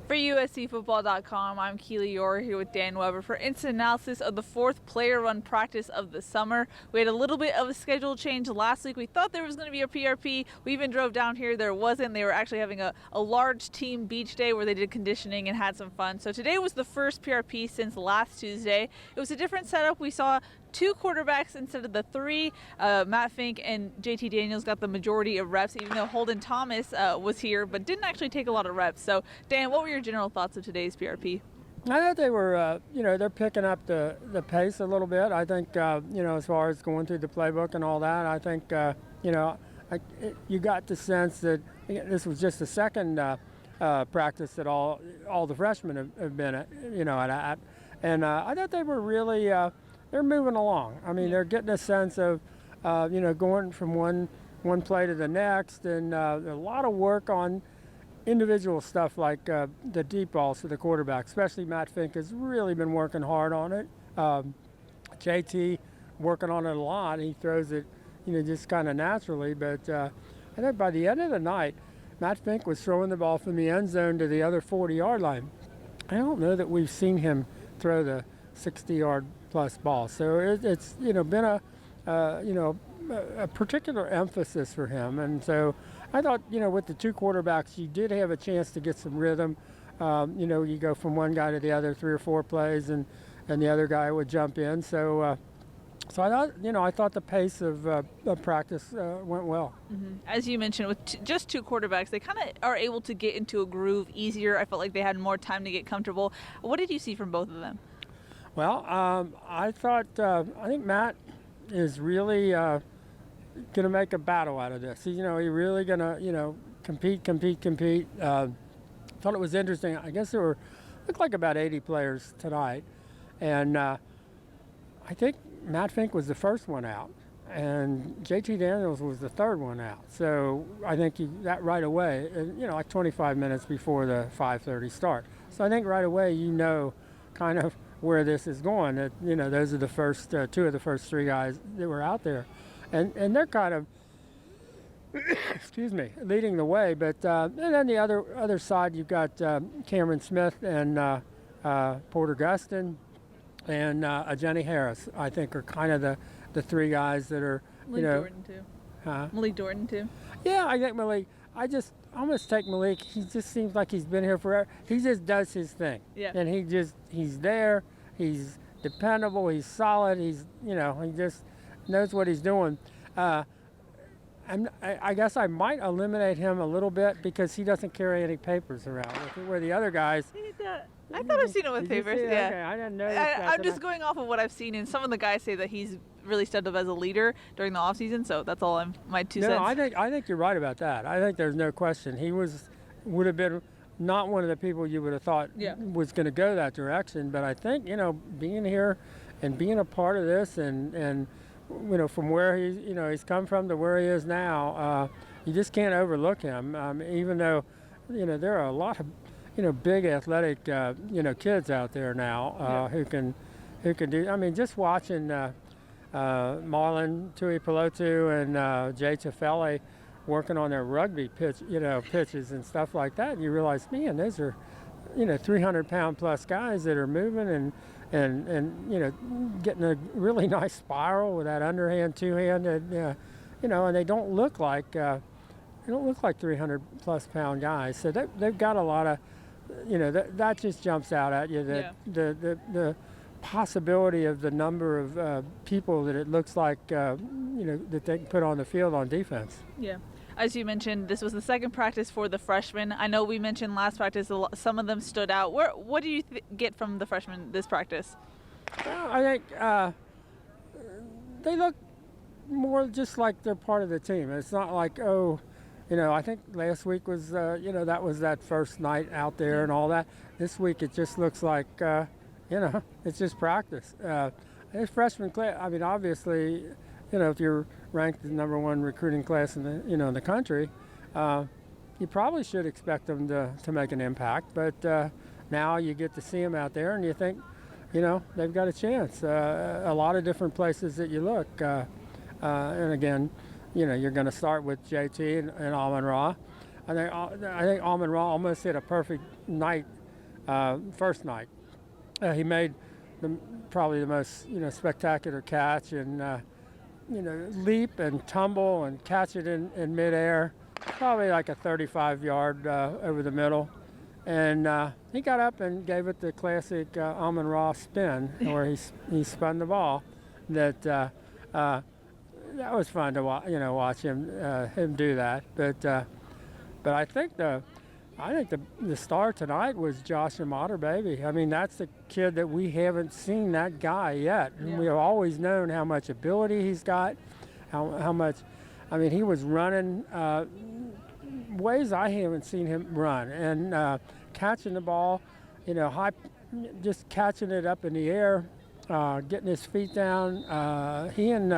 For USCFootball.com, I'm Keely Eure here with Dan Weber for instant analysis of the fourth player-run practice of the summer. We had a little bit of a schedule change last week. We thought there was going to be a PRP. We even drove down here. There wasn't. They were actually having a large team beach day where they did conditioning and had some fun. So today was the first PRP since last Tuesday. It was a different setup. We saw two quarterbacks instead of the three. Matt Fink and JT Daniels got the majority of reps, even though Holden Thomas was here, but didn't actually take a lot of reps. So, Dan, what were your general thoughts of today's PRP? I thought they were, they're picking up the pace a little bit. I think, as far as going through the playbook and all that, I think, you got the sense that this was just the second practice that all the freshmen have been at, at. And I thought they were really, they're moving along. I mean, they're getting a sense of, going from one play to the next, and a lot of work on individual stuff like the deep balls for the quarterback. Especially Matt Fink has really been working hard on it. JT working on it a lot. He throws it, just kind of naturally. But I think by the end of the night, Matt Fink was throwing the ball from the end zone to the other 40-yard line. I don't know that we've seen him throw the 60-yard plus ball. So it's been a particular emphasis for him. And so I thought, with the two quarterbacks, you did have a chance to get some rhythm. You go from one guy to the other 3 or 4 plays, and the other guy would jump in. So I thought the pace of practice went well. Mm-hmm. As you mentioned, with just two quarterbacks, they kind of are able to get into a groove easier. I felt like they had more time to get comfortable. What did you see from both of them? Well, I think Matt is really going to make a battle out of this. He's really going to, compete. Thought it was interesting. I guess there looked like about 80 players tonight. And I think Matt Fink was the first one out, and JT Daniels was the third one out. So I think that right away, like 25 minutes before the 5:30 start. So I think right away, kind of where this is going. That those are the first two of the first three guys that were out there, and they're kind of leading the way. But and then the other side, you've got Cameron Smith and Porter Gustin and Ajene Harris. I think are kind of the three guys that are Dorton too. Malik Dorton too. Yeah, I think Malik. I almost take Malik. He just seems like he's been here forever. He just does his thing. Yeah. And he's there. He's dependable. He's solid. He just knows what he's doing. I guess I might eliminate him a little bit because he doesn't carry any papers around. Where the other guys. I thought I've seen him with papers. Yeah. Okay, I didn't know. I'm just going off of what I've seen, and some of the guys say that he's really stepped up as a leader during the offseason. So that's all my 2 cents. No, I think you're right about that. I think there's no question. He would have been not one of the people you would have thought was going to go that direction. But I think being here and being a part of this, and from where he's come from to where he is now, you just can't overlook him. Even though there are a lot of big athletic kids out there now who can do. I mean, just watching Marlon Tuipulotu and Jay Tefele working on their rugby pitches and stuff like that, and you realize, man, those are 300-pound plus guys that are moving and getting a really nice spiral with that underhand, two-handed, and they don't look like 300 plus pound guys. So they've got a lot of, that just jumps out at you. The possibility of the number of people that it looks like that they can put on the field on defense. Yeah. As you mentioned, this was the second practice for the freshmen. I know we mentioned last practice some of them stood out. What do you get from the freshmen this practice? I think they look more just like they're part of the team. It's not like, I think last week was, that was that first night out there and all that. This week it just looks like, it's just practice. This freshman class, I mean, obviously, if you're ranked the number one recruiting class in the, in the country, you probably should expect them to make an impact. But now you get to see them out there and you think, they've got a chance. A lot of different places that you look. And again, you're going to start with JT and Amon-Ra. I think Amon-Ra almost hit a perfect night first night. He made probably the most spectacular catch, and leap and tumble and catch it in midair, probably like a 35-yard over the middle. And he got up and gave it the classic Amon-Ra spin, where he spun the ball. That was fun to watch him do that. But I think the star tonight was Josh Imatorbhebhe. I mean, that's the kid that we haven't seen that guy yet. Yeah. We have always known how much ability he's got, how much. I mean, he was running ways I haven't seen him run, and catching the ball, high, just catching it up in the air, getting his feet down. He and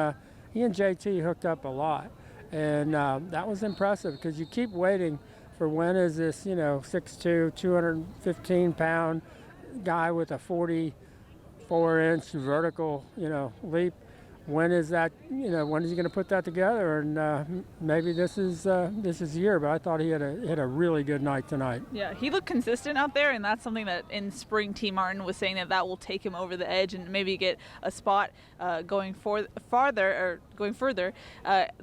JT hooked up a lot, and that was impressive because you keep waiting for when is this 6'2", 215-pound guy with a 44-inch vertical leap. When is that? When is he going to put that together? And maybe this is the year. But I thought he had a really good night tonight. Yeah, he looked consistent out there, and that's something that in spring T. Martin was saying that will take him over the edge and maybe get a spot going further. The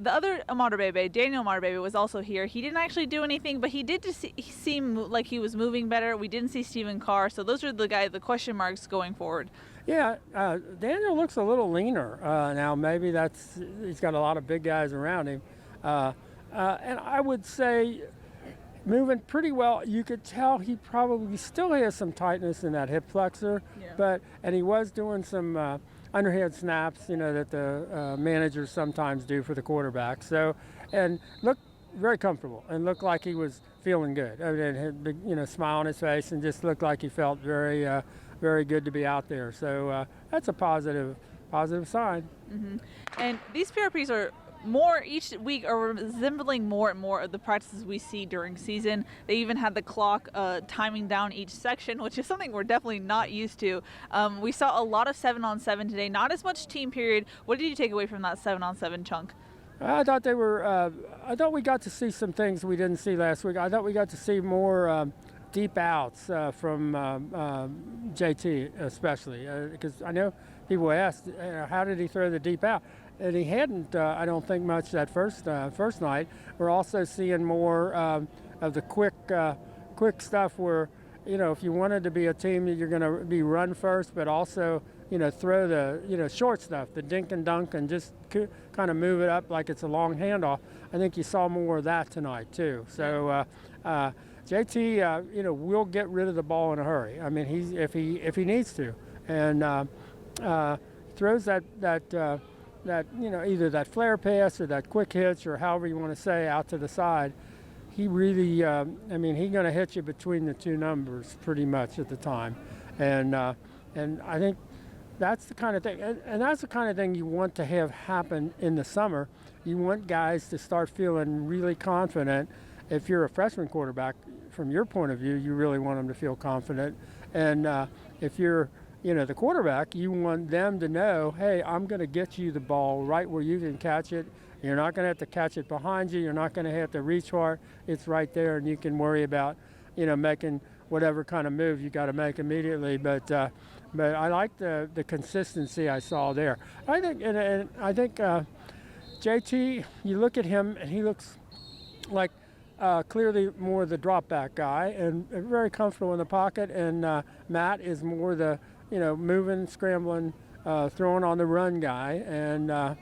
other Imatorbhebhe, Daniel Imatorbhebhe, was also here. He didn't actually do anything, but he did seem like he was moving better. We didn't see Stephen Carr, so those are the question marks going forward. Yeah, Daniel looks a little leaner now. Maybe he's got a lot of big guys around him. And I would say moving pretty well. You could tell he probably still has some tightness in that hip flexor, and he was doing some underhand snaps, that the managers sometimes do for the quarterback. So, and looked very comfortable and looked like he was feeling good. I mean, had a big, smile on his face and just looked like he felt very good to be out there. So that's a positive sign. Mm-hmm. And these PRPs are each week are resembling more and more of the practices we see during season. They even had the clock timing down each section, which is something we're definitely not used to. We saw a lot of 7-on-7 today, not as much team period. What did you take away from that 7-on-7 chunk? I thought they were. I thought we got to see some things we didn't see last week. I thought we got to see more deep outs from JT, especially, because I know people asked, how did he throw the deep out? And he hadn't, I don't think, much that first night. We're also seeing more of the quick stuff where, if you wanted to be a team, you're going to be run first, but also, throw the, short stuff, the dink and dunk, and just kind of move it up like it's a long handoff. I think you saw more of that tonight, too. So, JT, will get rid of the ball in a hurry. I mean, if he needs to, and throws that either that flare pass or that quick hitch or however you want to say out to the side. He really, he's going to hit you between the two numbers pretty much at the time, and I think that's the kind of thing, and that's the kind of thing you want to have happen in the summer. You want guys to start feeling really confident. If you're a freshman quarterback, from your point of view, you really want them to feel confident. And if you're, the quarterback, you want them to know, hey, I'm going to get you the ball right where you can catch it. You're not going to have to catch it behind you. You're not going to have to reach hard. It's right there, and you can worry about, making whatever kind of move you got to make immediately. But I like the consistency I saw there. I think, and I think JT, you look at him, and he looks like clearly more the drop back guy and very comfortable in the pocket. And Matt is more the, moving, scrambling, throwing on the run guy, and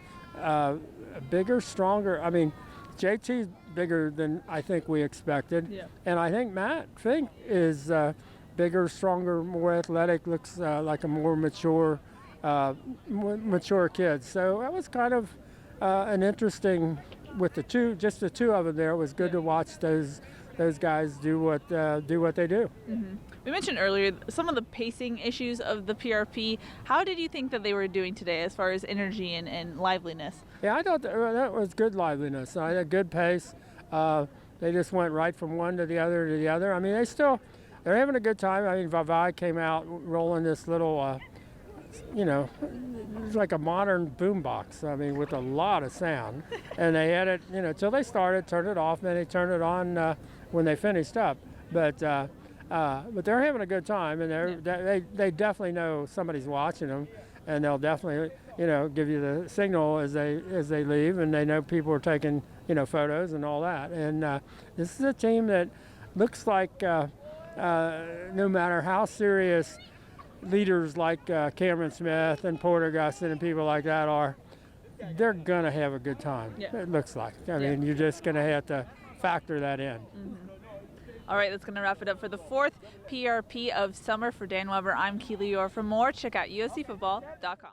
bigger, stronger. I mean, JT's bigger than I think we expected. Yeah. And I think Fink is bigger, stronger, more athletic, looks like a more mature kid. So that was kind of an interesting, with the two of them there. It was good to watch those guys do what they do. Mm-hmm. We mentioned earlier some of the pacing issues of the PRP. How did you think that they were doing today as far as energy and liveliness? Yeah, I thought that was good liveliness. I had a good pace. They just went right from one to the other to the other. I mean, they're having a good time. I mean, Vavai came out rolling this little, it's like a modern boombox. I mean, with a lot of sound. And they had it, till they started, turned it off, then they turned it on when they finished up. But But they're having a good time, and they definitely know somebody's watching them, and they'll definitely, give you the signal as they leave, and they know people are taking, photos and all that. And this is a team that looks like no matter how serious leaders like Cameron Smith and Porter Gustin and people like that are, they're going to have a good time, it looks like. I mean, you're just going to have to factor that in. All right, that's going to wrap it up for the 4th PRP of summer. For Dan Weber, I'm Keely Eure. For more, check out uscfootball.com.